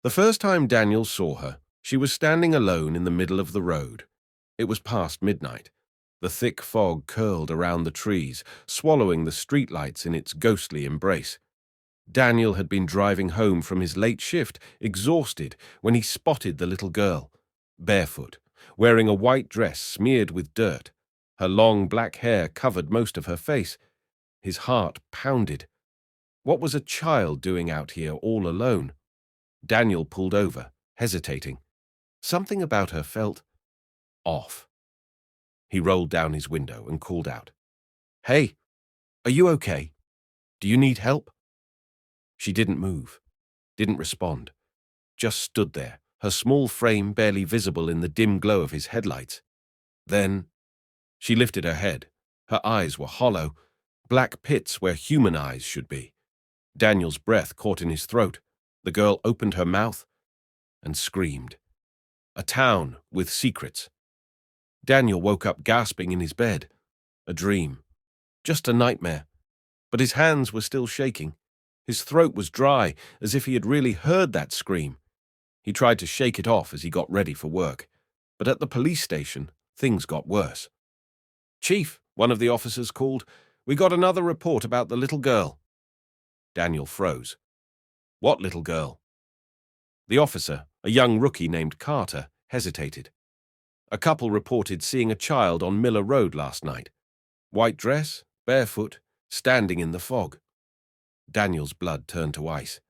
The first time Daniel saw her, she was standing alone in the middle of the road. It was past midnight. The thick fog curled around the trees, swallowing the streetlights in its ghostly embrace. Daniel had been driving home from his late shift, exhausted, when he spotted the little girl, barefoot, wearing a white dress smeared with dirt. Her long black hair covered most of her face. His heart pounded. What was a child doing out here all alone? Daniel pulled over, hesitating. Something about her felt off. He rolled down his window and called out, "Hey, are you okay? Do you need help?" She didn't move, didn't respond, just stood there, her small frame barely visible in the dim glow of his headlights. Then she lifted her head. Her eyes were hollow, black pits where human eyes should be. Daniel's breath caught in his throat. The girl opened her mouth and screamed. A town with secrets. Daniel woke up gasping in his bed. A dream. Just a nightmare. But his hands were still shaking. His throat was dry, as if he had really heard that scream. He tried to shake it off as he got ready for work. But at the police station, things got worse. "Chief," one of the officers called, "we got another report about the little girl." Daniel froze. "What little girl?" The officer, a young rookie named Carter, hesitated. "A couple reported seeing a child on Miller Road last night. White dress, barefoot, standing in the fog." Daniel's blood turned to ice.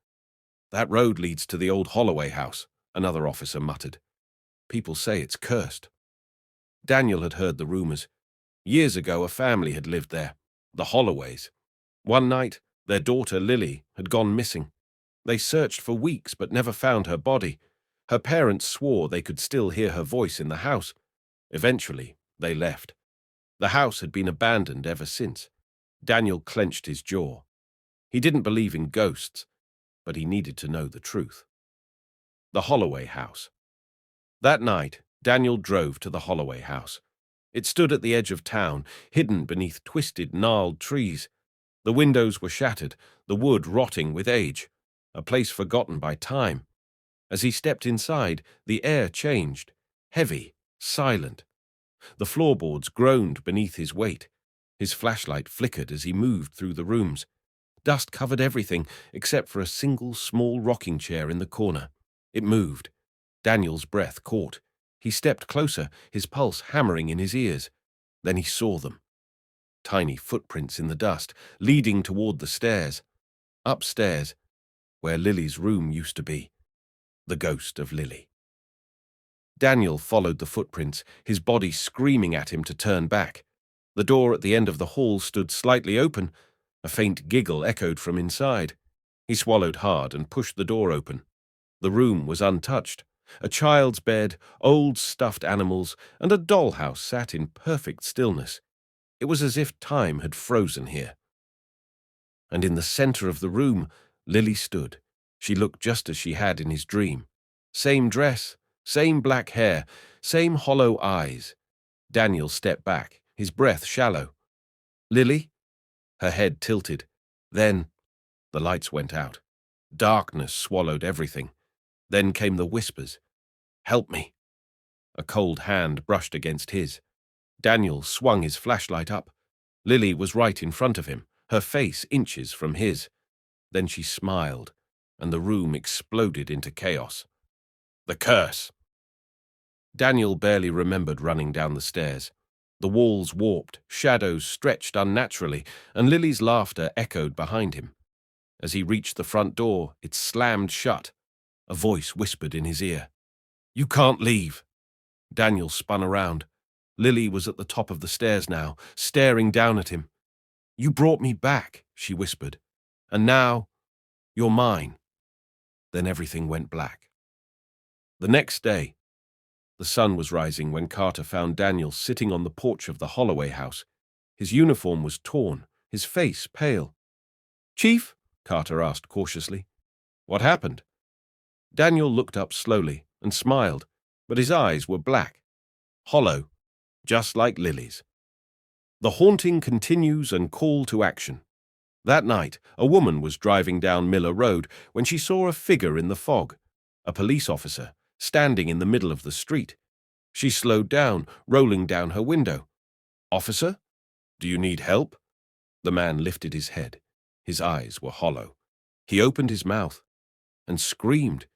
"That road leads to the old Holloway house," another officer muttered. "People say it's cursed." Daniel had heard the rumors. Years ago, a family had lived there, the Holloways. One night, their daughter Lily had gone missing. They searched for weeks but never found her body. Her parents swore they could still hear her voice in the house. Eventually, they left. The house had been abandoned ever since. Daniel clenched his jaw. He didn't believe in ghosts, but he needed to know the truth. The Holloway house. That night, Daniel drove to the Holloway house. It stood at the edge of town, hidden beneath twisted, gnarled trees. The windows were shattered, the wood rotting with age, a place forgotten by time. As he stepped inside, the air changed, heavy, silent. The floorboards groaned beneath his weight. His flashlight flickered as he moved through the rooms. Dust covered everything except for a single small rocking chair in the corner. It moved. Daniel's breath caught. He stepped closer, his pulse hammering in his ears. Then he saw them. Tiny footprints in the dust, leading toward the stairs. Upstairs, where Lily's room used to be. The ghost of Lily. Daniel followed the footprints, his body screaming at him to turn back. The door at the end of the hall stood slightly open. A faint giggle echoed from inside. He swallowed hard and pushed the door open. The room was untouched. A child's bed, old stuffed animals, and a dollhouse sat in perfect stillness. It was as if time had frozen here. And in the center of the room, Lily stood. She looked just as she had in his dream. Same dress, same black hair, same hollow eyes. Daniel stepped back, his breath shallow. "Lily?" Her head tilted. Then the lights went out. Darkness swallowed everything. Then came the whispers. "Help me." A cold hand brushed against his. Daniel swung his flashlight up. Lily was right in front of him, her face inches from his. Then she smiled, and the room exploded into chaos. The curse! Daniel barely remembered running down the stairs. The walls warped, shadows stretched unnaturally, and Lily's laughter echoed behind him. As he reached the front door, it slammed shut. A voice whispered in his ear, "You can't leave." Daniel spun around. Lily was at the top of the stairs now, staring down at him. "You brought me back," she whispered, "and now you're mine." Then everything went black. The next day, the sun was rising when Carter found Daniel sitting on the porch of the Holloway house. His uniform was torn, his face pale. "Chief?" Carter asked cautiously. "What happened?" Daniel looked up slowly and smiled, but his eyes were black, hollow, just like Lily's. The haunting continues and call to action. That night, a woman was driving down Miller Road when she saw a figure in the fog. a police officer, standing in the middle of the street. She slowed down, rolling down her window. "Officer, do you need help?" The man lifted his head. His eyes were hollow. He opened his mouth and screamed.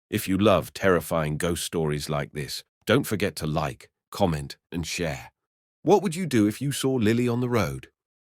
If you love terrifying ghost stories like this, don't forget to like, comment, and share. What would you do if you saw Lily on the road?